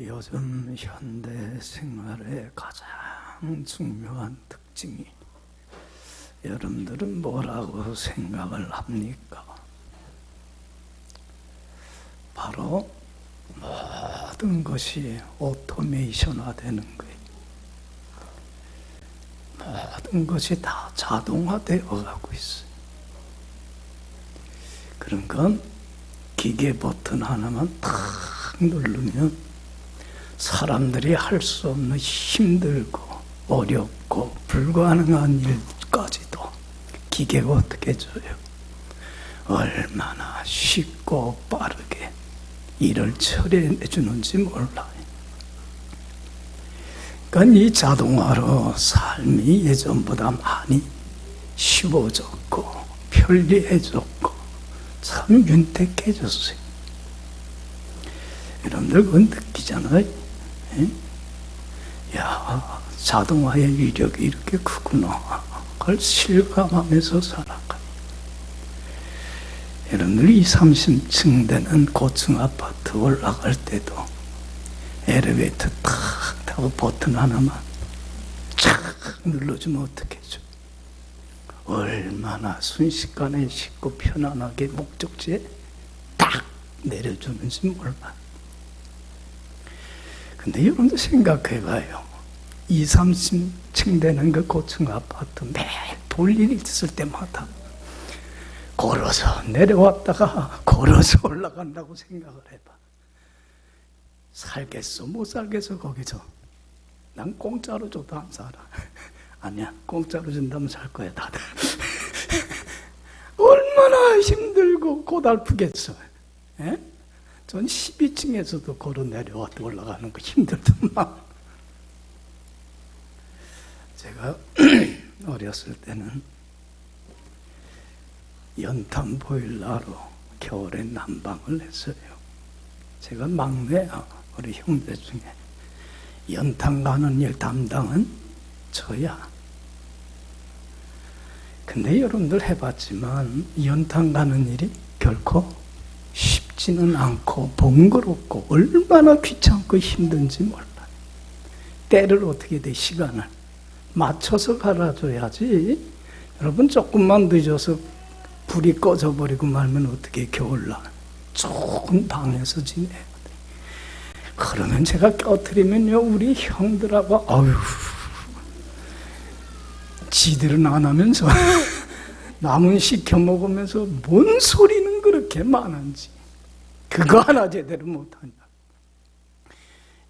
요즘 현대 생활의 가장 중요한 특징이 여러분들은 뭐라고 생각을 합니까? 바로 모든 것이 오토메이션화 되는 거예요. 모든 것이 다 자동화되어 가고 있어요. 그런 건 기계 버튼 하나만 탁 누르면 사람들이 할 수 없는 힘들고 어렵고 불가능한 일까지도 기계가 어떻게 해줘요? 얼마나 쉽고 빠르게 일을 처리해 주는지 몰라요. 그러니까 이 자동화로 삶이 예전보다 많이 쉬워졌고 편리해졌고 참 윤택해졌어요. 여러분들 그건 느끼잖아요. 야, 자동화의 위력이 이렇게 크구나. 그걸 실감하면서 살아가요. 여러분들 20, 30층 되는 고층 아파트 올라갈 때도 엘리베이터 탁 타고 버튼 하나만 착 눌러주면 어떻게 해줘? 얼마나 순식간에 쉽고 편안하게 목적지에 딱 내려주는지 몰라. 근데 여러분들 생각해봐요. 20, 30층 되는 그 고층 아파트 매일 볼일 있을 때마다 걸어서 내려왔다가 걸어서 올라간다고 생각을 해봐. 살겠어 못 살겠어 거기서. 난 공짜로 줘도 안 살아. 아니야, 공짜로 준다면 살 거야 다들. 얼마나 힘들고 고달프겠어. 에? 전 12층에서도 걸어 내려왔다 올라가는 거 힘들더만. 제가 어렸을 때는 연탄 보일러로 겨울에 난방을 했어요. 제가 막내야. 우리 형제 중에 연탄 가는 일 담당은 저야. 근데 여러분들 해봤지만 연탄 가는 일이 결코 쉽지는 않고 번거롭고 얼마나 귀찮고 힘든지 몰라요. 때를 어떻게 돼, 시간을 맞춰서 갈아줘야지. 여러분 조금만 늦어서 불이 꺼져버리고 말면 어떻게 겨울날 조금 방에서 지내야 돼. 그러면 제가 껴트리면요 우리 형들하고 아유 지들은 안 하면서 남은 시켜 먹으면서 뭔 소리는 그렇게 많은지 그거 하나 제대로 못하냐.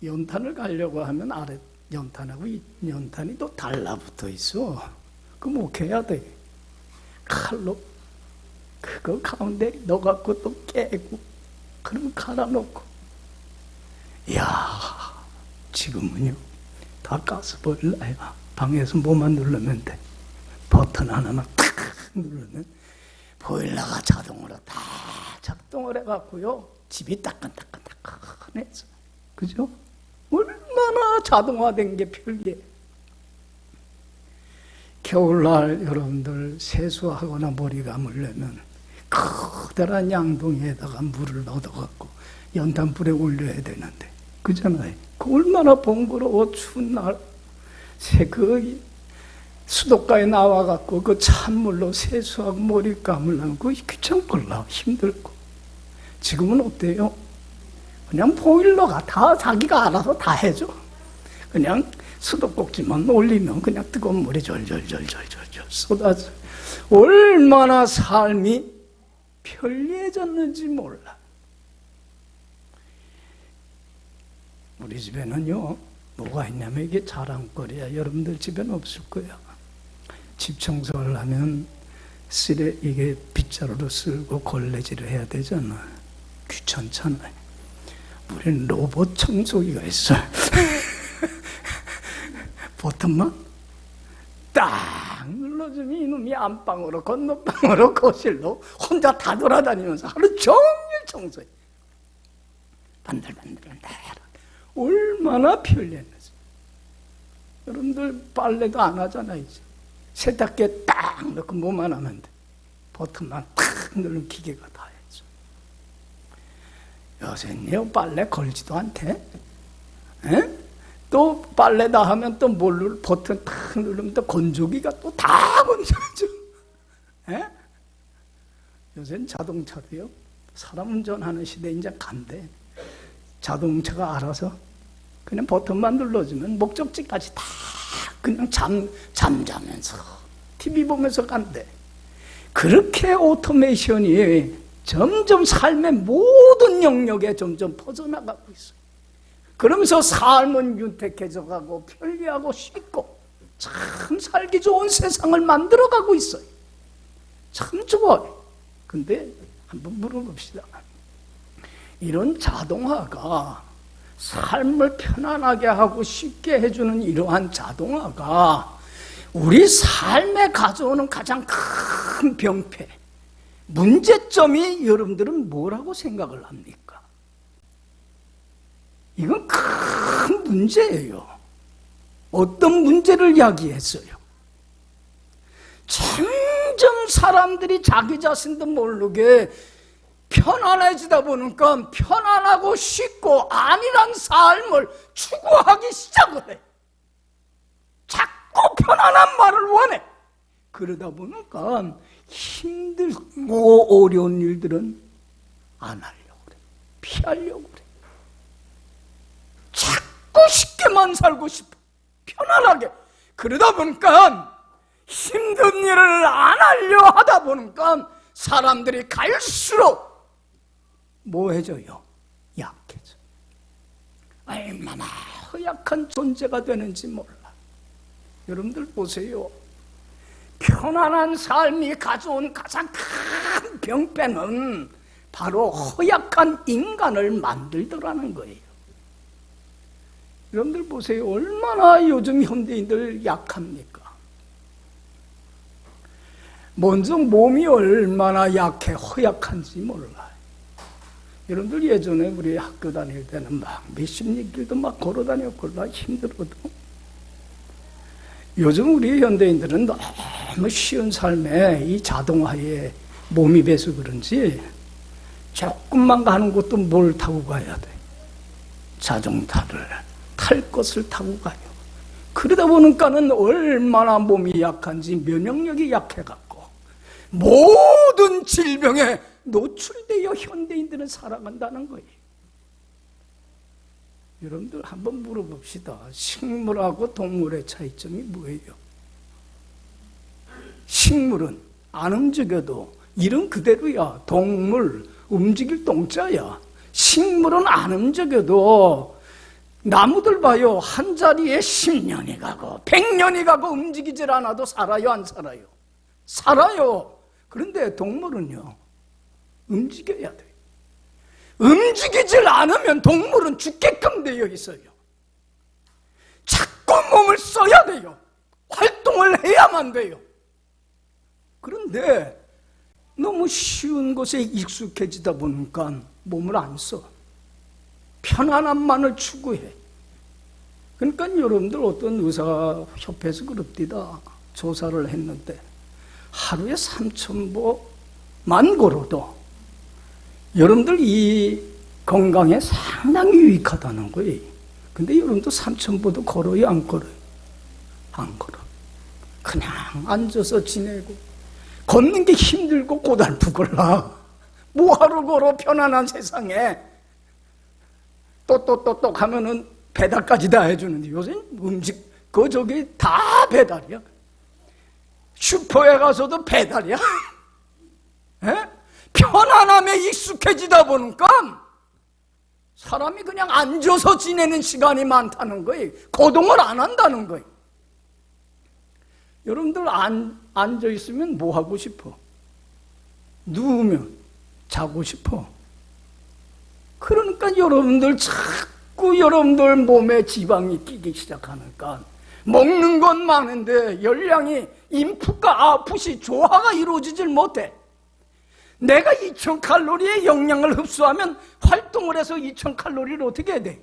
연탄을 가려고 하면 아래 연탄하고 이 연탄이 또 달라붙어 있어. 그럼 어떻게 해야 돼? 칼로 그거 가운데 넣어갖고 또 깨고 그럼 갈아놓고. 이야, 지금은요 다 가스보일러야. 방에서 뭐만 누르면 돼. 버튼 하나만 탁 누르면 보일러가 자동으로 다 작동을 해갖고요 집이 따끈따끈해져. 그죠? 얼마나 자동화된 게 편리해. 겨울날 여러분들 세수하거나 머리 감으려면 커다란 양동이에다가 물을 넣어갖고 연탄불에 올려야 되는데, 그잖아요. 그 얼마나 번거로워. 추운 날 그 수도가에 나와갖고 그 찬물로 세수하고 머리 감으려면 그거 귀찮걸라, 힘들고. 지금은 어때요? 그냥 보일러가 다 자기가 알아서 다 해줘. 그냥 수도꼭지만 올리면 그냥 뜨거운 물이 절절절절절절 쏟아져. 얼마나 삶이 편리해졌는지 몰라. 우리 집에는요 뭐가 있냐면 이게 자랑거리야. 여러분들 집에는 없을 거야. 집 청소를 하면 이게 빗자루로 쓸고 걸레질을 해야 되잖아. 귀찮잖아요. 우리는 로봇 청소기가 있어요. 버튼만 딱 눌러주면 이놈이 안방으로 건너방으로 거실로 혼자 다 돌아다니면서 하루 종일 청소해. 반들반들반들. 얼마나 편리했는지. 여러분들 빨래도 안 하잖아 이제. 세탁기에 딱 넣고 뭐만 하면 돼. 버튼만 탁 누르면 기계가 다 해줘. 요새는요 빨래 걸지도 않대. 에? 또 빨래다 하면 또 뭘 버튼 탁 누르면 또 건조기가 또 다 건조해져. 에? 요새는 자동차도요. 사람 운전하는 시대 이제 간대. 자동차가 알아서 그냥 버튼만 눌러주면 목적지까지 다 그냥 잠자면서 TV 보면서 간대. 그렇게 오토메이션이 점점 삶의 모든 영역에 점점 퍼져나가고 있어요. 그러면서 삶은 윤택해져 가고 편리하고 쉽고 참 살기 좋은 세상을 만들어가고 있어요. 참 좋아요. 근데 한번 물어봅시다. 이런 자동화가 삶을 편안하게 하고 쉽게 해주는 이러한 자동화가 우리 삶에 가져오는 가장 큰 병폐, 문제점이 여러분들은 뭐라고 생각을 합니까? 이건 큰 문제예요. 어떤 문제를 야기했어요? 점점 사람들이 자기 자신도 모르게 편안해지다 보니까 편안하고 쉽고 안일한 삶을 추구하기 시작을 해. 자꾸 편안한 말을 원해. 그러다 보니까 힘들고 어려운 일들은 안 하려고 그래. 피하려고 그래. 자꾸 쉽게만 살고 싶어. 편안하게. 그러다 보니까 힘든 일을 안 하려 하다 보니까 사람들이 갈수록 뭐해져요? 약해져. 얼마나 허약한 존재가 되는지 몰라. 여러분들 보세요. 편안한 삶이 가져온 가장 큰 병폐는 바로 허약한 인간을 만들더라는 거예요. 여러분들 보세요. 얼마나 요즘 현대인들 약합니까? 먼저 몸이 얼마나 약해 허약한지 몰라요. 여러분들 예전에 우리 학교 다닐 때는 막 몇십 길도 막 걸어 다녔고 힘들어도 요즘 우리 현대인들은 너무 쉬운 삶에 이 자동화에 몸이 배서 그런지 조금만 가는 곳도 뭘 타고 가야 돼? 자동차를 탈 것을 타고 가요. 그러다 보니까는 얼마나 몸이 약한지 면역력이 약해갖고 모든 질병에 노출되어 현대인들은 살아간다는 거예요. 여러분들 한번 물어봅시다. 식물하고 동물의 차이점이 뭐예요? 식물은 안 움직여도 이름 그대로야. 동물, 움직일 동자야. 식물은 안 움직여도 나무들 봐요. 한 자리에 10년이 가고 100년이 가고 움직이질 않아도 살아요, 안 살아요? 살아요. 그런데 동물은요, 움직여야 돼요. 움직이질 않으면 동물은 죽게끔 되어 있어요. 자꾸 몸을 써야 돼요. 활동을 해야만 돼요. 그런데 너무 쉬운 것에 익숙해지다 보니까 몸을 안 써. 편안함만을 추구해. 그러니까 여러분들 어떤 의사협회에서 그럽디다. 조사를 했는데 하루에 3,000보만 걸어도 여러분들 이 건강에 상당히 유익하다는 거예요. 근데 여러분도 3,000보도 걸어요, 안 걸어요? 안 걸어. 그냥 앉아서 지내고 걷는 게 힘들고 고달프걸라. 뭐하러 걸어 편안한 세상에. 똑똑똑똑 하면은 배달까지 다 해주는데 요새 저기 다 배달이야. 슈퍼에 가서도 배달이야. 에? 편안함에 익숙해지다 보니까 사람이 그냥 앉아서 지내는 시간이 많다는 거예요. 거동을 안 한다는 거예요. 여러분들 앉아있으면 뭐 하고 싶어? 누우면 자고 싶어. 그러니까 여러분들 자꾸 여러분들 몸에 지방이 끼기 시작하니까 먹는 건 많은데 열량이 인풋과 아웃풋이 조화가 이루어지질 못해. 내가 2,000칼로리의 영양을 흡수하면 활동을 해서 2,000칼로리를 어떻게 해야 돼?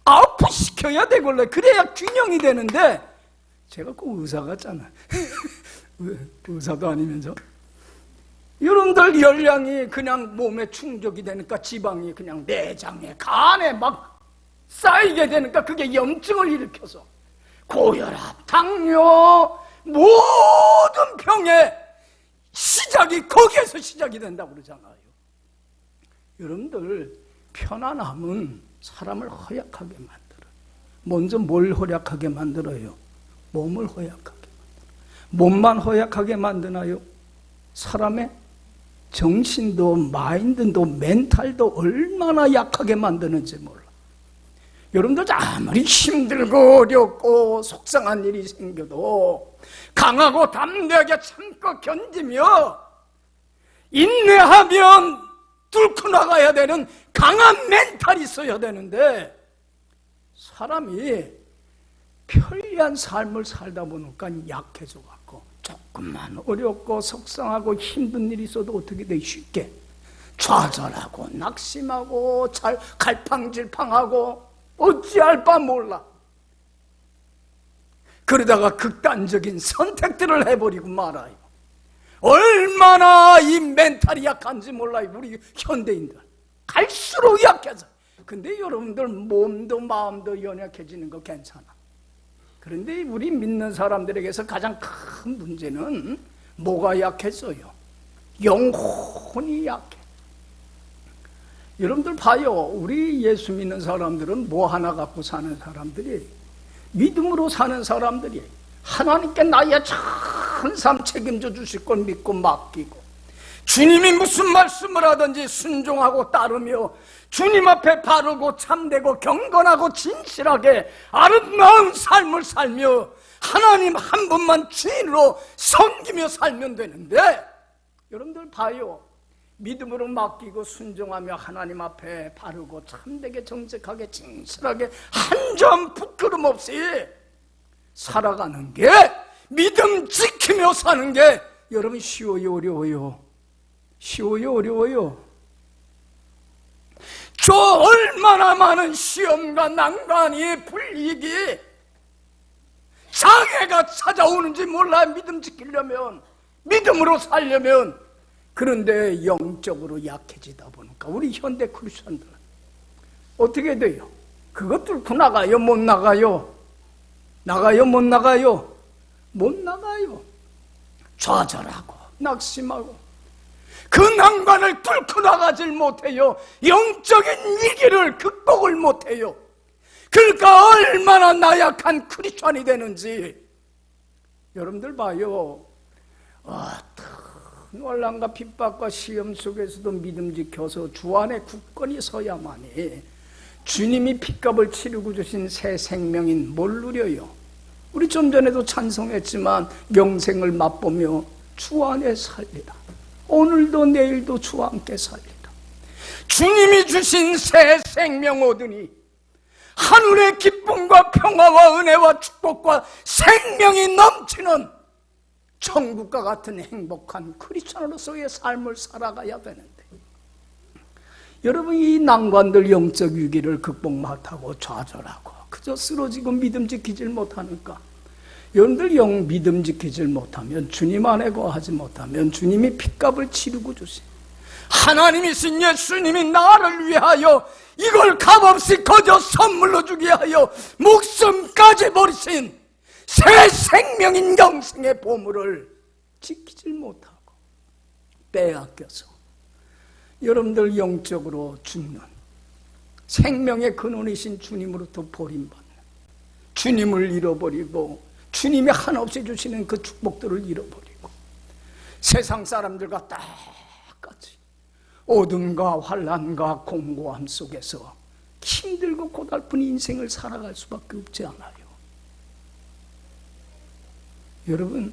아웃풋 시켜야 되걸래. 그래야 균형이 되는데 제가 꼭 의사 같잖아. 의사도 아니면서. 여러분들 열량이 그냥 몸에 충족이 되니까 지방이 그냥 내장에 간에 막 쌓이게 되니까 그게 염증을 일으켜서 고혈압, 당뇨, 모든 병의 시작이 거기에서 시작이 된다고 그러잖아요. 여러분들, 편안함은 사람을 허약하게 만들어요. 먼저 뭘 허약하게 만들어요? 몸을 허약하게 만들어요. 몸만 허약하게 만드나요? 사람의 정신도 마인드도 멘탈도 얼마나 약하게 만드는지 몰라. 여러분들 아무리 힘들고 어렵고 속상한 일이 생겨도 강하고 담대하게 참고 견디며 인내하면 뚫고 나가야 되는 강한 멘탈이 있어야 되는데, 사람이 편리한 삶을 살다 보니까 약해져 갖고 조금만 어렵고 속상하고 힘든 일이 있어도 어떻게 돼? 쉽게 좌절하고 낙심하고 갈팡질팡하고 어찌할 바 몰라. 그러다가 극단적인 선택들을 해버리고 말아요. 얼마나 이 멘탈이 약한지 몰라요. 우리 현대인들 갈수록 약해져. 근데 여러분들 몸도 마음도 연약해지는 거 괜찮아. 그런데 우리 믿는 사람들에게서 가장 큰 문제는 뭐가 약했어요? 영혼이 약해. 여러분들 봐요. 우리 예수 믿는 사람들은 뭐 하나 갖고 사는 사람들이, 믿음으로 사는 사람들이, 하나님께 나의 큰 삶 책임져 주실 걸 믿고 맡기고, 주님이 무슨 말씀을 하든지 순종하고 따르며 주님 앞에 바르고 참되고 경건하고 진실하게 아름다운 삶을 살며 하나님 한 분만 주인으로 섬기며 살면 되는데, 여러분들 봐요. 믿음으로 맡기고 순종하며 하나님 앞에 바르고 참되게 정직하게 진실하게 한 점 부끄럼 없이 살아가는 게, 믿음 지키며 사는 게 여러분 쉬워요, 어려워요? 쉬워요, 어려워요? 저 얼마나 많은 시험과 난관이, 불이익이, 장애가 찾아오는지 몰라요. 믿음 지키려면, 믿음으로 살려면. 그런데 영적으로 약해지다 보니까 우리 현대 크리스천들은 어떻게 돼요? 그것 뚫고 나가요? 못 나가요? 나가요? 못 나가요? 못 나가요. 좌절하고 낙심하고 그 난관을 뚫고 나가질 못해요. 영적인 위기를 극복을 못해요. 그러니까 얼마나 나약한 크리스천이 되는지 여러분들 봐요. 논란과 핍박과 시험 속에서도 믿음 지켜서 주 안에 굳건히 서야만이 주님이 핏값을 치르고 주신 새 생명인 뭘 누려요? 우리 좀 전에도 찬송했지만 영생을 맛보며 주 안에 살리라. 오늘도 내일도 주와 함께 살리라. 주님이 주신 새 생명 얻으니 하늘의 기쁨과 평화와 은혜와 축복과 생명이 넘치는 천국과 같은 행복한 크리스천으로서의 삶을 살아가야 되는데, 여러분 이 난관들 영적 위기를 극복 못하고 좌절하고 그저 쓰러지고 믿음 지키질 못하니까, 여러분들 영 믿음 지키질 못하면, 주님 안에 거하지 못하면 주님이 핏값을 치르고 주신 하나님이신 예수님이 나를 위하여 이걸 값없이 거저 선물로 주게 하여 목숨까지 버리신 새 생명인 영생의 보물을 지키질 못하고 빼앗겨서 여러분들 영적으로 죽는, 생명의 근원이신 주님으로부터 버림받는, 주님을 잃어버리고 주님이 한없이 주시는 그 축복들을 잃어버리고 세상 사람들과 똑같이 어둠과 환난과 공고함 속에서 힘들고 고달픈 인생을 살아갈 수밖에 없지 않아요. 여러분,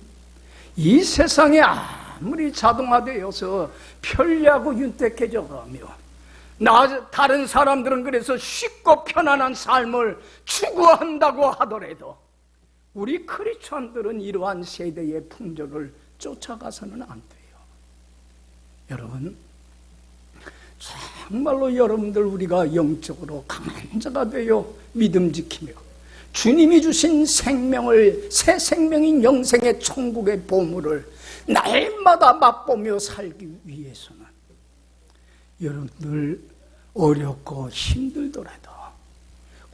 이 세상에 아무리 자동화되어서 편리하고 윤택해져 가며 다른 사람들은 그래서 쉽고 편안한 삶을 추구한다고 하더라도 우리 크리스천들은 이러한 세대의 풍조를 쫓아가서는 안 돼요. 여러분, 정말로 여러분들 우리가 영적으로 강한 자가 되어 믿음 지키며 주님이 주신 생명을, 새 생명인 영생의 천국의 보물을 날마다 맛보며 살기 위해서는 여러분들 어렵고 힘들더라도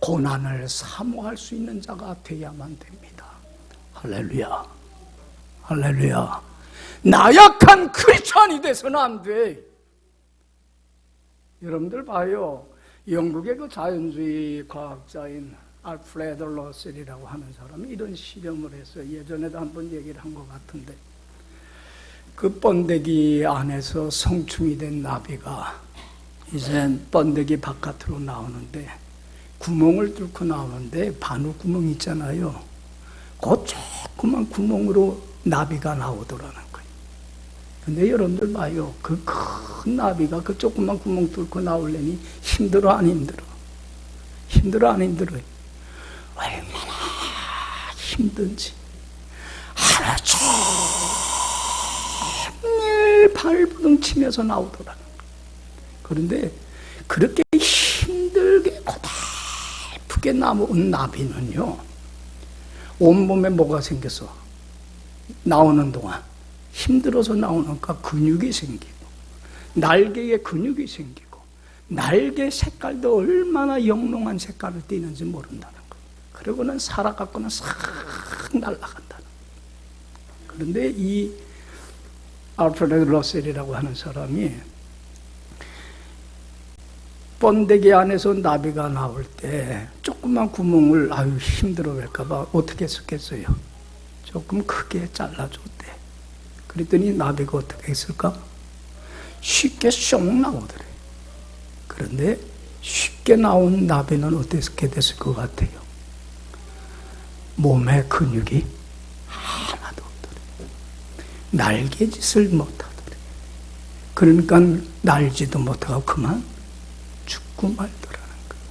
고난을 사모할 수 있는 자가 되어야만 됩니다. 할렐루야. 할렐루야. 나약한 크리스찬이 돼서는 안 돼. 여러분들 봐요. 영국의 그 자연주의 과학자인 알프레드 러셀이라고 하는 사람이 이런 실험을 해서 예전에도 한번 얘기를 한 것 같은데, 그 번데기 안에서 성충이 된 나비가 이제 번데기 바깥으로 나오는데, 구멍을 뚫고 나오는데 바늘 구멍 있잖아요. 그 조그만 구멍으로 나비가 나오더라는 거예요. 근데 여러분들 봐요. 그 큰 나비가 그 조그만 구멍 뚫고 나오려니 힘들어 안 힘들어? 힘들어 안 힘들어요? 얼마나 힘든지 하루 종일 발부둥 치면서 나오더라는 거예요. 그런데 그렇게 힘들게 고달프게 나온 나비는요, 온몸에 뭐가 생겨서 나오는 동안 힘들어서 나오니까 근육이 생기고, 날개에 근육이 생기고, 날개 색깔도 얼마나 영롱한 색깔을 띠는지 모른다는 거예요. 그러고는 살아갖고는 싹 날아간다는 거예요. 그런데 이 알프레드 러셀이라고 하는 사람이 번데기 안에서 나비가 나올 때 조그만 구멍을 아유 힘들어 할까봐 어떻게 했었겠어요? 조금 크게 잘라줬대. 그랬더니 나비가 어떻게 했을까? 쉽게 쏙 나오더래. 그런데 쉽게 나온 나비는 어떻게 됐을 것 같아요? 몸에 근육이 하나도 없더래. 날개짓을 못하더래. 그러니까 날지도 못하고 그만 죽고 말더라는 거예요.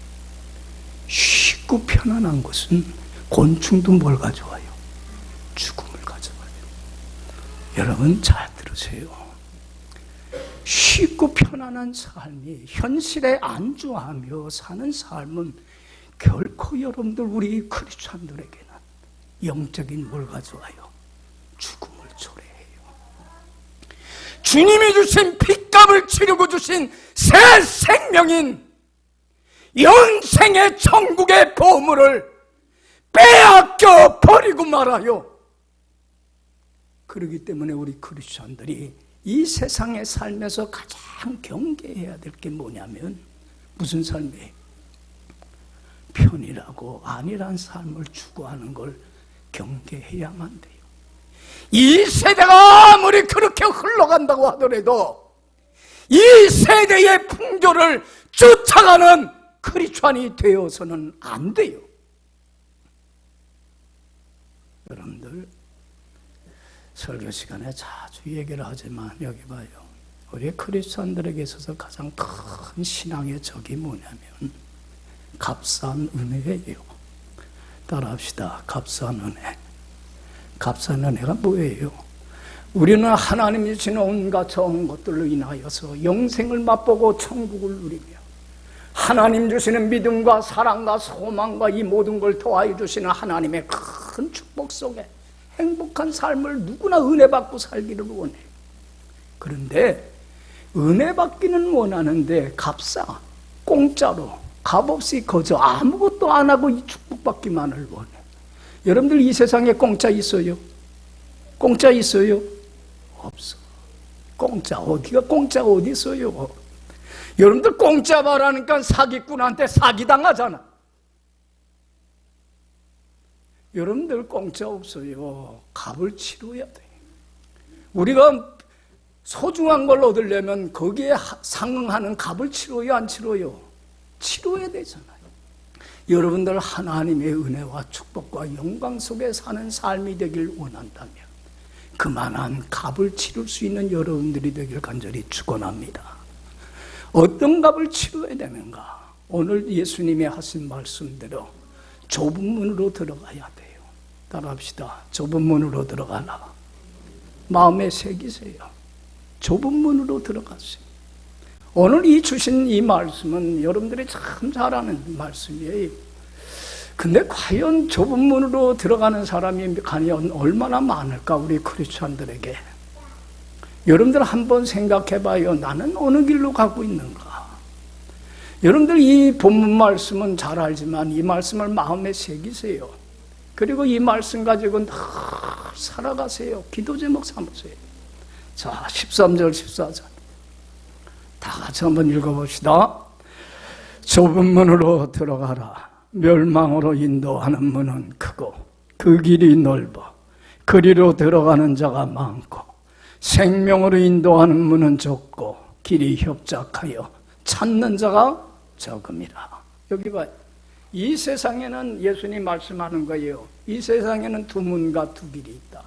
쉽고 편안한 것은 곤충도 뭘 가져와요? 죽음을 가져와요. 여러분 잘 들으세요. 쉽고 편안한 삶이 현실에 안주하며 사는 삶은 결코 여러분들 우리 크리스찬들에게는 영적인 뭘 가져와요? 죽음을 초래해요. 주님이 주신 핏값을 치르고 주신 새 생명인 영생의 천국의 보물을 빼앗겨 버리고 말아요. 그렇기 때문에 우리 크리스천들이 이 세상의 삶에서 가장 경계해야 될 게 뭐냐면, 무슨 삶이에요? 편이라고 안일한 삶을 추구하는 걸 경계해야만 돼요. 이 세대가 아무리 그렇게 흘러간다고 하더라도 이 세대의 풍조를 쫓아가는 크리스찬이 되어서는 안 돼요. 여러분들 설교 시간에 자주 얘기를 하지만 여기 봐요. 우리 크리스찬들에게 있어서 가장 큰 신앙의 적이 뭐냐면 값싼 은혜예요. 따라합시다. 값싼 은혜. 값싼 은혜가 뭐예요? 우리는 하나님이 주신 온갖 좋은 것들로 인하여서 영생을 맛보고 천국을 누리며 하나님 주시는 믿음과 사랑과 소망과 이 모든 걸 더하여 주시는 하나님의 큰 축복 속에 행복한 삶을 누구나 은혜 받고 살기를 원해요. 그런데 은혜 받기는 원하는데 값싸, 공짜로, 값없이 거저 아무것도 안 하고 이 축복받기만을 원해. 여러분들 이 세상에 공짜 있어요? 공짜 있어요? 없어. 공짜가 어디 있어요? 여러분들 공짜 말하니까 사기꾼한테 사기당하잖아. 여러분들 공짜 없어요. 값을 치러야 돼. 우리가 소중한 걸 얻으려면 거기에 상응하는 값을 치러요, 안 치러요? 치러야 되잖아요. 여러분들 하나님의 은혜와 축복과 영광 속에 사는 삶이 되길 원한다면 그만한 값을 치를 수 있는 여러분들이 되길 간절히 축원합니다. 어떤 값을 치러야 되는가? 오늘 예수님이 하신 말씀대로 좁은 문으로 들어가야 돼요. 따라합시다. 좁은 문으로 들어가라. 마음에 새기세요. 좁은 문으로 들어가세요. 오늘 이 주신 이 말씀은 여러분들이 참 잘 아는 말씀이에요. 근데 과연 좁은 문으로 들어가는 사람이 과연 얼마나 많을까, 우리 크리스찬들에게. 여러분들 한번 생각해 봐요. 나는 어느 길로 가고 있는가? 여러분들 이 본문 말씀은 잘 알지만 이 말씀을 마음에 새기세요. 그리고 이 말씀 가지고 늘 살아가세요. 기도 제목 삼으세요. 자, 13절 14절 다 같이 한번 읽어봅시다. 좁은 문으로 들어가라. 멸망으로 인도하는 문은 크고 그 길이 넓어 그리로 들어가는 자가 많고 생명으로 인도하는 문은 좁고 길이 협착하여 찾는 자가 적음이라. 여기 봐요. 이 세상에는 예수님 말씀하는 거예요. 이 세상에는 두 문과 두 길이 있다.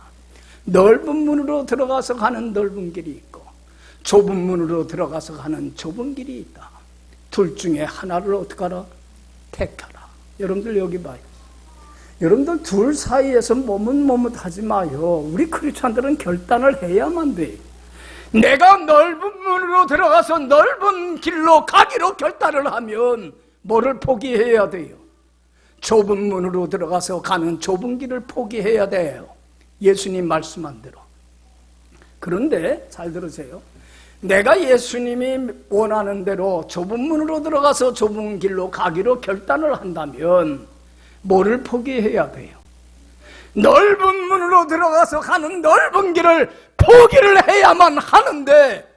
넓은 문으로 들어가서 가는 넓은 길이 있고 좁은 문으로 들어가서 가는 좁은 길이 있다. 둘 중에 하나를 어떻게 하라? 택하라. 여러분들 여기 봐요. 여러분들 둘 사이에서 머뭇머뭇하지 마요. 우리 크리스찬들은 결단을 해야만 돼요. 내가 넓은 문으로 들어가서 넓은 길로 가기로 결단을 하면 뭐를 포기해야 돼요? 좁은 문으로 들어가서 가는 좁은 길을 포기해야 돼요. 예수님 말씀한 대로. 그런데 잘 들으세요. 내가 예수님이 원하는 대로 좁은 문으로 들어가서 좁은 길로 가기로 결단을 한다면 뭐를 포기해야 돼요? 넓은 문으로 들어가서 가는 넓은 길을 포기를 해야만 하는데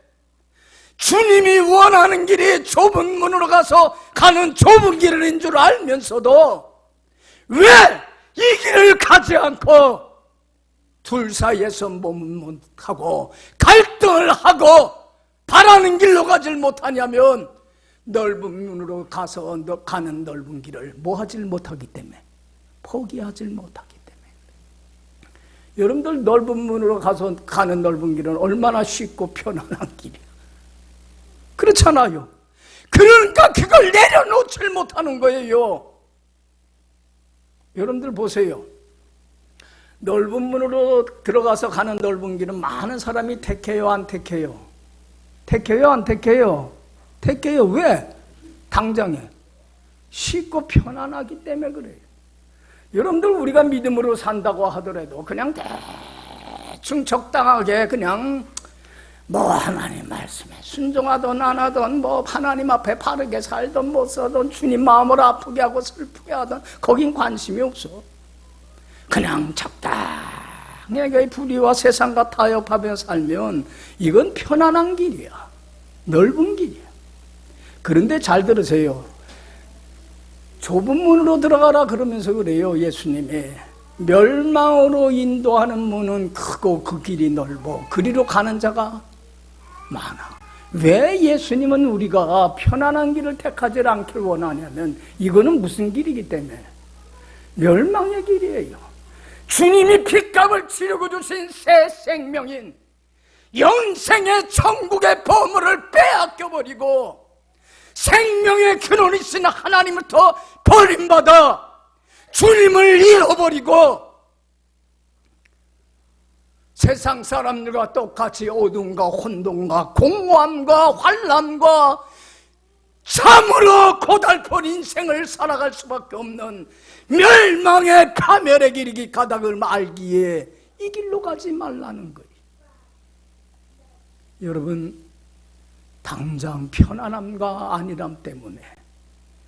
주님이 원하는 길이 좁은 문으로 가서 가는 좁은 길인 줄 알면서도 왜 이 길을 가지 않고 둘 사이에서 머뭇하고 갈등을 하고 바라는 길로 가질 못하냐면 넓은 문으로 가서 가는 넓은 길을 뭐 하질 못하기 때문에 포기하질 못하기 때문에. 여러분들 넓은 문으로 가서 가는 넓은 길은 얼마나 쉽고 편안한 길이야. 그렇잖아요. 그러니까 그걸 내려놓질 못하는 거예요. 여러분들 보세요. 넓은 문으로 들어가서 가는 넓은 길은 많은 사람이 택해요, 안 택해요? 택해요, 안 택해요? 택해요. 왜? 당장에 쉽고 편안하기 때문에 그래요. 여러분들 우리가 믿음으로 산다고 하더라도 그냥 대충 적당하게 그냥 뭐 하나님 말씀에 순종하든 안 하든 뭐 하나님 앞에 바르게 살든 못 살든 주님 마음을 아프게 하고 슬프게 하든 거긴 관심이 없어. 그냥 적당하게 불의와 세상과 타협하며 살면 이건 편안한 길이야. 넓은 길이야. 그런데 잘 들으세요. 좁은 문으로 들어가라 그러면서 그래요. 예수님이 멸망으로 인도하는 문은 크고 그 길이 넓어 그리로 가는 자가 많아. 왜 예수님은 우리가 편안한 길을 택하지 않길 원하냐면 이거는 무슨 길이기 때문에 멸망의 길이에요. 주님이 핏값을 치르고 주신 새 생명인 영생의 천국의 보물을 빼앗겨버리고 생명의 근원이신 하나님부터 버림받아 주님을 잃어버리고 세상 사람들과 똑같이 어둠과 혼돈과 공허함과 환난과 참으로 고달픈 인생을 살아갈 수밖에 없는 멸망의 파멸의 길이 가닥을 알기에 이 길로 가지 말라는 거예요. 여러분, 당장 편안함과 안일함 때문에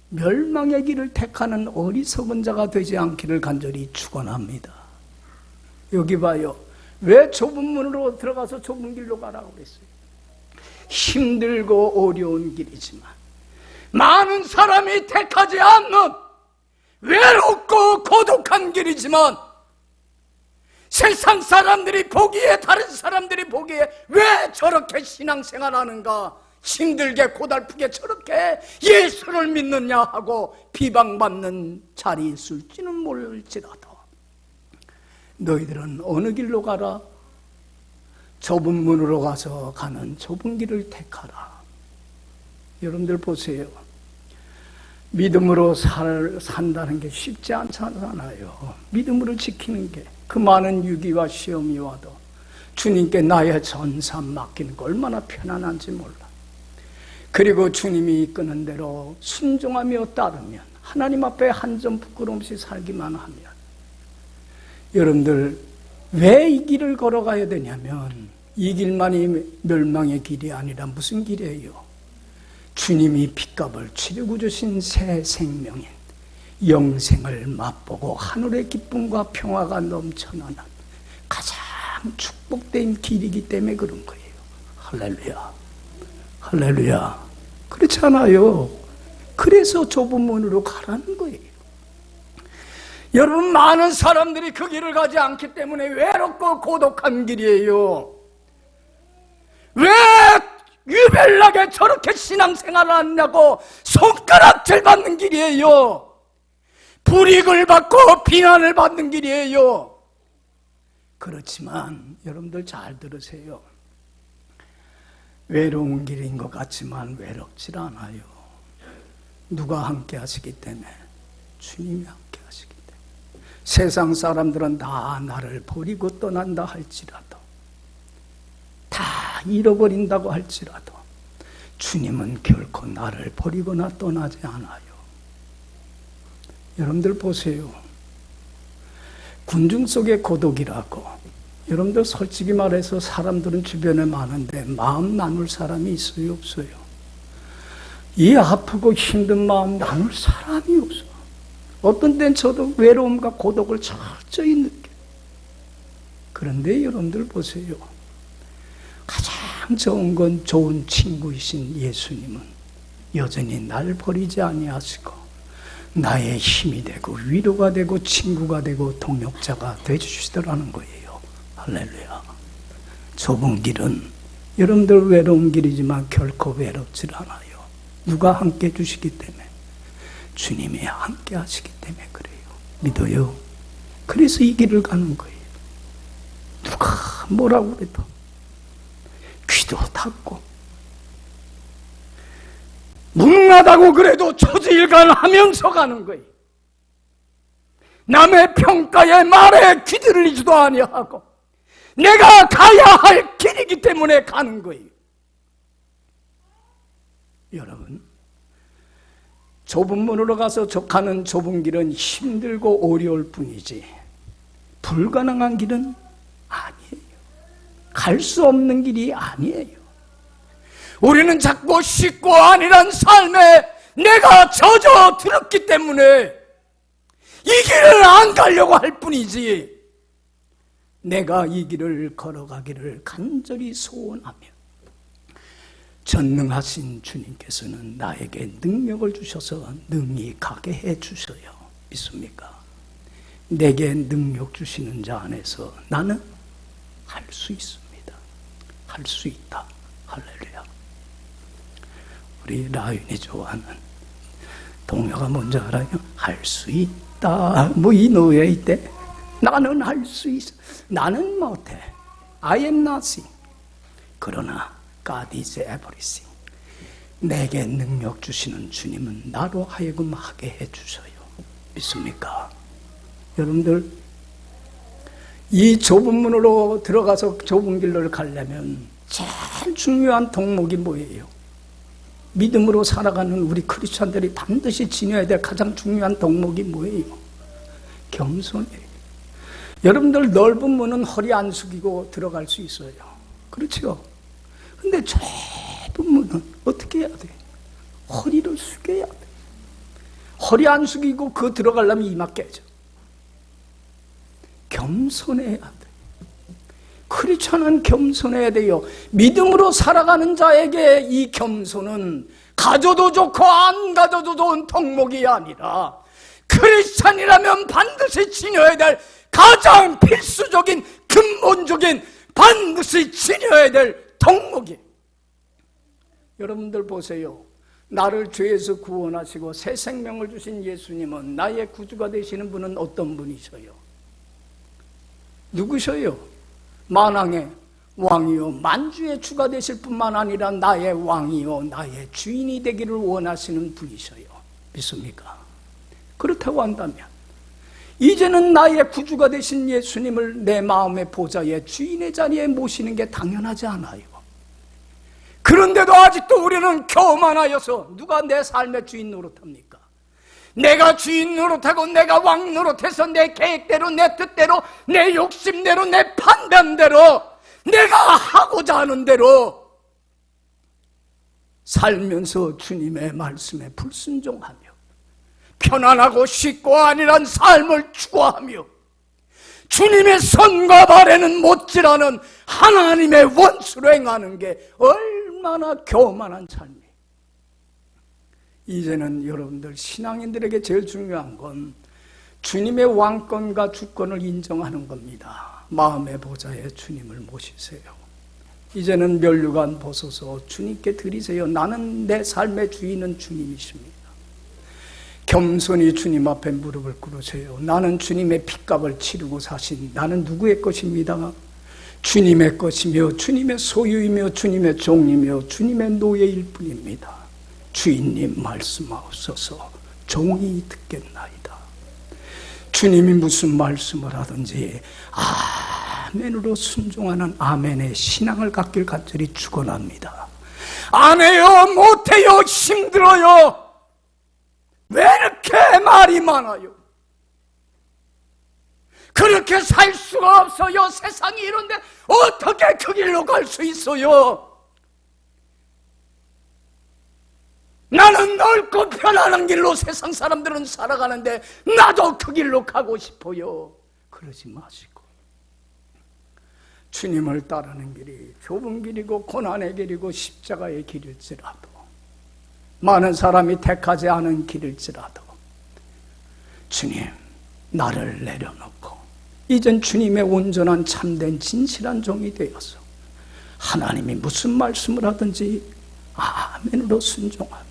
멸망의 길을 택하는 어리석은 자가 되지 않기를 간절히 축원합니다. 여기 봐요. 왜 좁은 문으로 들어가서 좁은 길로 가라고 그랬어요? 힘들고 어려운 길이지만 많은 사람이 택하지 않는 외롭고 고독한 길이지만 세상 사람들이 보기에 다른 사람들이 보기에 왜 저렇게 신앙생활하는가 힘들게 고달프게 저렇게 예수를 믿느냐 하고 비방받는 자리에 있을지는 모를지라도 너희들은 어느 길로 가라? 좁은 문으로 가서 가는 좁은 길을 택하라. 여러분들 보세요. 믿음으로 산다는 게 쉽지 않잖아요. 믿음으로 지키는 게 그 많은 위기와 시험이 와도 주님께 나의 전사 맡기는 거 얼마나 편안한지 몰라. 그리고 주님이 이끄는 대로 순종하며 따르면 하나님 앞에 한 점 부끄럼 없이 살기만 하면 여러분들 왜 이 길을 걸어가야 되냐면 이 길만이 멸망의 길이 아니라 무슨 길이에요? 주님이 핏값을 치르고 주신 새 생명인 영생을 맛보고 하늘의 기쁨과 평화가 넘쳐나는 가장 축복된 길이기 때문에 그런 거예요. 할렐루야, 할렐루야. 그렇잖아요. 그래서 좁은 문으로 가라는 거예요. 여러분, 많은 사람들이 그 길을 가지 않기 때문에 외롭고 고독한 길이에요. 왜 유별나게 저렇게 신앙생활을 하냐고 손가락질 받는 길이에요. 불이익을 받고 비난을 받는 길이에요. 그렇지만 여러분들 잘 들으세요. 외로운 길인 것 같지만 외롭질 않아요. 누가 함께 하시기 때문에? 주님이 함께 하시기 때문에. 세상 사람들은 다 나를 버리고 떠난다 할지라도, 다 잃어버린다고 할지라도 주님은 결코 나를 버리거나 떠나지 않아요. 여러분들 보세요. 군중 속의 고독이라고, 여러분들 솔직히 말해서 사람들은 주변에 많은데 마음 나눌 사람이 있어요, 없어요? 이 아프고 힘든 마음 나눌 사람이 없어. 어떤 때는 저도 외로움과 고독을 철저히 느껴요. 그런데 여러분들 보세요. 가장 좋은 건 좋은 친구이신 예수님은 여전히 날 버리지 아니하시고 나의 힘이 되고 위로가 되고 친구가 되고 동역자가 되주시더라는 거예요. 할렐루야. 좁은 길은 여러분들 외로운 길이지만 결코 외롭질 않아요. 누가 함께 해주시기 때문에? 주님이 함께 하시기 때문에 그래요. 믿어요. 그래서 이 길을 가는 거예요. 누가 뭐라고 그래도 귀도 닫고 묵나다고 그래도 초지일관하면서 가는 거예요. 남의 평가에 말에 귀들리지도 아니하고 내가 가야 할 길이기 때문에 가는 거예요. 여러분, 좁은 문으로 가서 가는 좁은 길은 힘들고 어려울 뿐이지 불가능한 길은 아니에요. 갈 수 없는 길이 아니에요. 우리는 자꾸 쉽고 안일한 삶에 내가 젖어들었기 때문에 이 길을 안 가려고 할 뿐이지, 내가 이 길을 걸어가기를 간절히 소원하며 전능하신 주님께서는 나에게 능력을 주셔서 능히 가게 해주셔요. 믿습니까? 내게 능력 주시는 자 안에서 나는 할 수 있습니다. 할 수 있다. 할렐루야. 우리 라윤이 좋아하는 동요가 뭔지 알아요? 할 수 있다. 뭐 이 노예 때 나는 할 수 있어. 나는 못해. I am nothing. 그러나 God is everything. 내게 능력 주시는 주님은 나로 하여금 하게 해주셔요. 믿습니까? 여러분들, 이 좁은 문으로 들어가서 좁은 길로 가려면 제일 중요한 덕목이 뭐예요? 믿음으로 살아가는 우리 크리스찬들이 반드시 지녀야 될 가장 중요한 덕목이 뭐예요? 겸손이에요. 여러분들, 넓은 문은 허리 안 숙이고 들어갈 수 있어요. 그렇죠? 근데 좁은 문은 어떻게 해야 돼? 허리를 숙여야 돼. 허리 안 숙이고 그 들어가려면 이마 깨져. 겸손해야 돼. 크리스천은 겸손해야 돼요. 믿음으로 살아가는 자에게 이 겸손은 가져도 좋고 안 가져도 좋은 덕목이 아니라 크리스천이라면 반드시 지녀야 될 가장 필수적인 근본적인 반드시 지녀야 될 덕목이에요. 여러분들 보세요. 나를 죄에서 구원하시고 새 생명을 주신 예수님은, 나의 구주가 되시는 분은 어떤 분이셔요? 누구셔요? 만왕의 왕이요 만주의 주가 되실 뿐만 아니라 나의 왕이요 나의 주인이 되기를 원하시는 분이셔요. 믿습니까? 그렇다고 한다면 이제는 나의 구주가 되신 예수님을 내 마음의 보좌의 주인의 자리에 모시는 게 당연하지 않아요. 그런데도 아직도 우리는 교만하여서 누가 내 삶의 주인 노릇합니까? 내가 주인 노릇하고 내가 왕 노릇해서 내 계획대로 내 뜻대로 내 욕심대로 내 판단대로 내가 하고자 하는 대로 살면서 주님의 말씀에 불순종하며 편안하고 쉽고 안일한 삶을 추구하며 주님의 선과 발에는 못지라는 하나님의 원수로 행하는 게 얼마나 교만한 삶이에요. 이제는 여러분들 신앙인들에게 제일 중요한 건 주님의 왕권과 주권을 인정하는 겁니다. 마음의 보좌에 주님을 모시세요. 이제는 면류관 벗어서 주님께 드리세요. 나는 내 삶의 주인은 주님이십니다. 겸손히 주님 앞에 무릎을 꿇으세요. 나는 주님의 핏값을 치르고 사신 나는 누구의 것입니다. 주님의 것이며 주님의 소유이며 주님의 종이며 주님의 노예일 뿐입니다. 주인님 말씀하옵소서. 종이 듣겠나이다. 주님이 무슨 말씀을 하든지 아멘으로 순종하는 아멘의 신앙을 갖길 간절히 축원합니다. 안 해요, 못해요, 힘들어요. 왜 이렇게 말이 많아요? 그렇게 살 수가 없어요. 세상이 이런데 어떻게 그 길로 갈 수 있어요? 나는 넓고 편안한 길로 세상 사람들은 살아가는데 나도 그 길로 가고 싶어요. 그러지 마시고 주님을 따르는 길이 좁은 길이고 고난의 길이고 십자가의 길일지라도 많은 사람이 택하지 않은 길일지라도 주님 나를 내려놓고 이젠 주님의 온전한 참된 진실한 종이 되어서 하나님이 무슨 말씀을 하든지 아멘으로 순종하며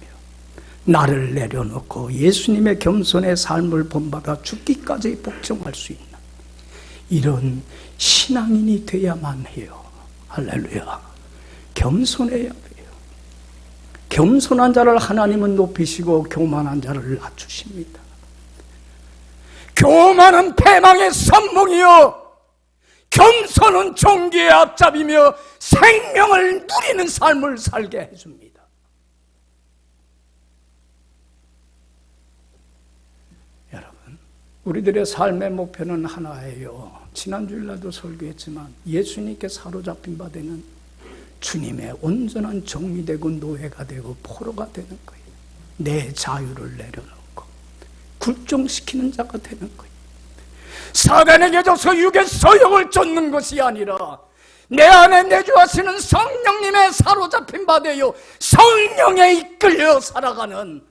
나를 내려놓고 예수님의 겸손의 삶을 본받아 죽기까지 복종할 수 있는 이런 신앙인이 돼야만 해요. 할렐루야. 겸손해야 돼요. 겸손한 자를 하나님은 높이시고 교만한 자를 낮추십니다. 교만은 패망의 선봉이요 겸손은 종기의 앞잡이며 생명을 누리는 삶을 살게 해줍니다. 여러분, 우리들의 삶의 목표는 하나예요. 지난주일날도 설교했지만 예수님께 사로잡힌 바 되는 주님의 온전한 종이 되고 노예가 되고 포로가 되는 거예요. 내 자유를 내려놓고 굴종시키는 자가 되는 거예요. 사단에게 져서 육의 소욕을 쫓는 것이 아니라 내 안에 내주하시는 성령님의 사로잡힌 바 되어 성령에 이끌려 살아가는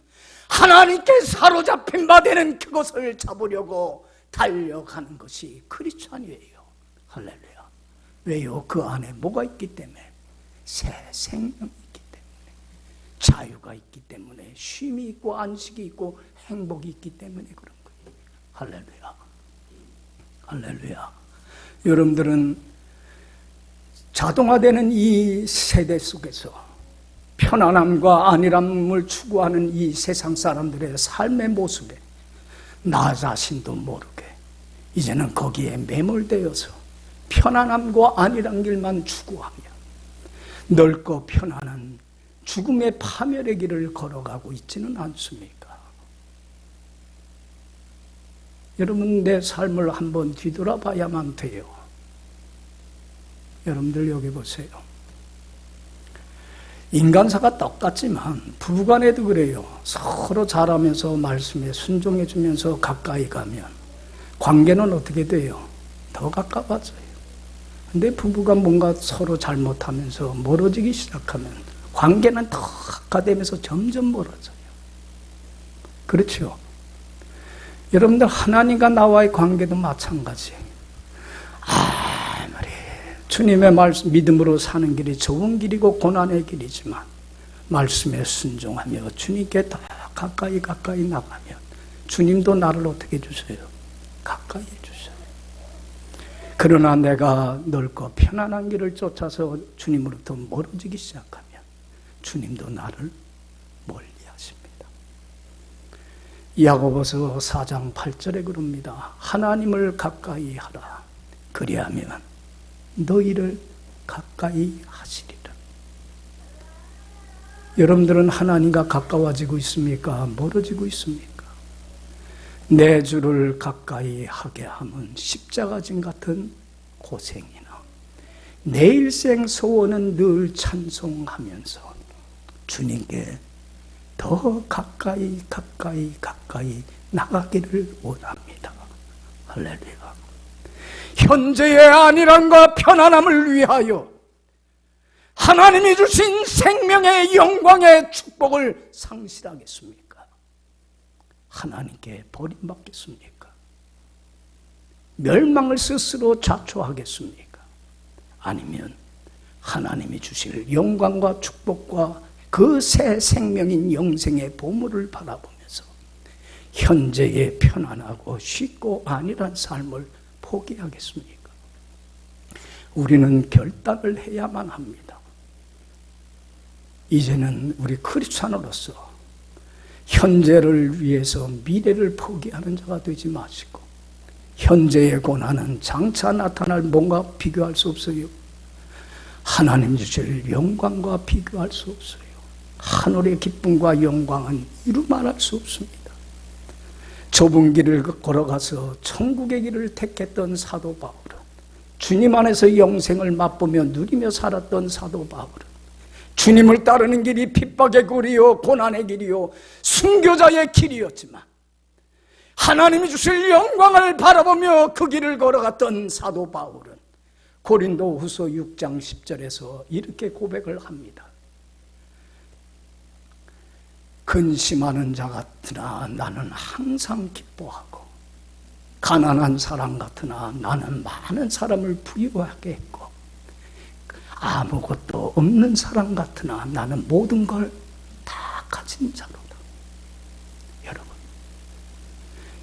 하나님께 사로잡힌 바 되는 그것을 잡으려고 달려가는 것이 크리스찬이에요. 할렐루야. 왜요? 그 안에 뭐가 있기 때문에? 새 생명이 있기 때문에, 자유가 있기 때문에, 쉼이 있고 안식이 있고 행복이 있기 때문에 그런 거예요. 할렐루야. 할렐루야. 여러분들은 자동화되는 이 세대 속에서 편안함과 안일함을 추구하는 이 세상 사람들의 삶의 모습에 나 자신도 모르게 이제는 거기에 매몰되어서 편안함과 안일한 길만 추구하며 넓고 편안한 죽음의 파멸의 길을 걸어가고 있지는 않습니까? 여러분, 내 삶을 한번 뒤돌아봐야만 돼요. 여러분들 여기 보세요. 인간사가 똑같지만 부부간에도 그래요. 서로 잘하면서 말씀에 순종해주면서 가까이 가면 관계는 어떻게 돼요? 더 가까워져요. 근데 부부가 뭔가 서로 잘못하면서 멀어지기 시작하면 관계는 더 가까워지면서 점점 멀어져요. 그렇죠? 여러분들 하나님과 나와의 관계도 마찬가지예요. 아무리 주님의 말씀 믿음으로 사는 길이 좁은 길이고 고난의 길이지만 말씀에 순종하며 주님께 더 가까이 나가면 주님도 나를 어떻게 해주세요? 가까이 해주세요. 그러나 내가 넓고 편안한 길을 쫓아서 주님으로부터 멀어지기 시작하면 주님도 나를 멀리하십니다. 야고보서 4장 8절에 그럽니다. 하나님을 가까이 하라. 그리하면 너희를 가까이 하시리라. 여러분들은 하나님과 가까워지고 있습니까? 멀어지고 있습니까? 내 주를 가까이 하게 하면 십자가진 같은 고생이나 내 일생 소원은 늘 찬송하면서 주님께 더 가까이 나가기를 원합니다. 할렐루야. 현재의 안일함과 편안함을 위하여 하나님이 주신 생명의 영광의 축복을 상실하겠습니까? 하나님께 버림받겠습니까? 멸망을 스스로 자초하겠습니까? 아니면 하나님이 주실 영광과 축복과 그 새 생명인 영생의 보물을 바라보면서 현재의 편안하고 쉽고 안일한 삶을 포기하겠습니까? 우리는 결단을 해야만 합니다. 이제는 우리 크리스찬으로서 현재를 위해서 미래를 포기하는 자가 되지 마시고, 현재의 고난은 장차 나타날 뭔가 비교할 수 없어요. 하나님 주실 영광과 비교할 수 없어요. 하늘의 기쁨과 영광은 이루 말할 수 없습니다. 좁은 길을 걸어가서 천국의 길을 택했던 사도 바울은, 주님 안에서 영생을 맛보며 누리며 살았던 사도 바울은, 주님을 따르는 길이 핍박의 길이요 고난의 길이요 순교자의 길이었지만 하나님이 주실 영광을 바라보며 그 길을 걸어갔던 사도 바울은 고린도후서 6장 10절에서 이렇게 고백을 합니다. 근심하는 자 같으나 나는 항상 기뻐하고, 가난한 사람 같으나 나는 많은 사람을 부유하게 했고, 아무것도 없는 사람 같으나 나는 모든 걸 다 가진 자로다. 여러분,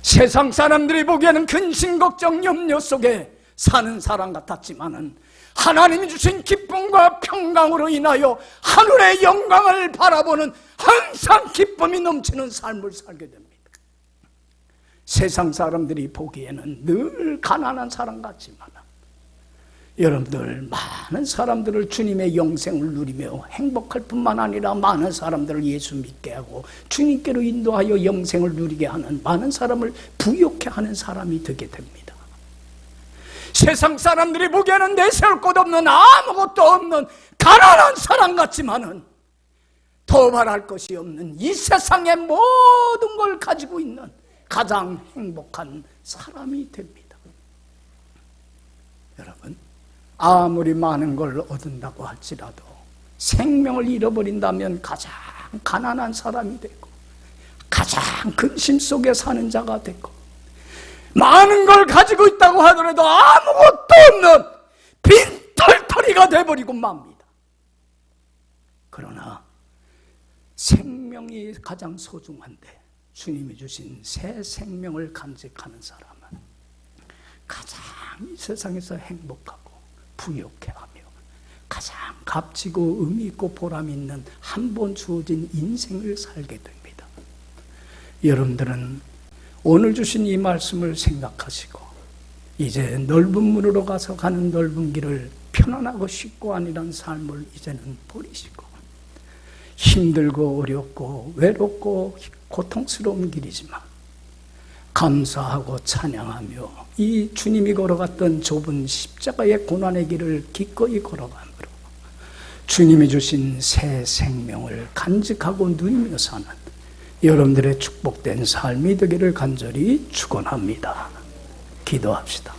세상 사람들이 보기에는 근심, 걱정, 염려 속에 사는 사람 같았지만은 하나님이 주신 기쁨과 평강으로 인하여 하늘의 영광을 바라보는 항상 기쁨이 넘치는 삶을 살게 됩니다. 세상 사람들이 보기에는 늘 가난한 사람 같지만 여러분들, 많은 사람들을 주님의 영생을 누리며 행복할 뿐만 아니라 많은 사람들을 예수 믿게 하고 주님께로 인도하여 영생을 누리게 하는, 많은 사람을 부욕해 하는 사람이 되게 됩니다. 세상 사람들이 보기에는 내세울 것 없는, 아무것도 없는 가난한 사람 같지만은 더 바랄 것이 없는, 이 세상의 모든 걸 가지고 있는 가장 행복한 사람이 됩니다. 여러분, 아무리 많은 걸 얻는다고 할지라도 생명을 잃어버린다면 가장 가난한 사람이 되고, 가장 근심 속에 사는 자가 되고, 많은 걸 가지고 있다고 하더라도 아무것도 없는 빈털터리가 되어버리고 맙니다. 그러나 생명이 가장 소중한데 주님이 주신 새 생명을 간직하는 사람은 가장 이 세상에서 행복하고 부욕해하며 가장 값지고 의미 있고 보람 있는 한 번 주어진 인생을 살게 됩니다. 여러분들은 오늘 주신 이 말씀을 생각하시고 이제 넓은 문으로 가서 가는 넓은 길을 편안하고 쉽고 안일한 삶을 이제는 버리시고, 힘들고 어렵고 외롭고 고통스러운 길이지만 감사하고 찬양하며 이 주님이 걸어갔던 좁은 십자가의 고난의 길을 기꺼이 걸어가므로 주님이 주신 새 생명을 간직하고 누리며 사는 여러분들의 축복된 삶이 되기를 간절히 축원합니다. 기도합시다.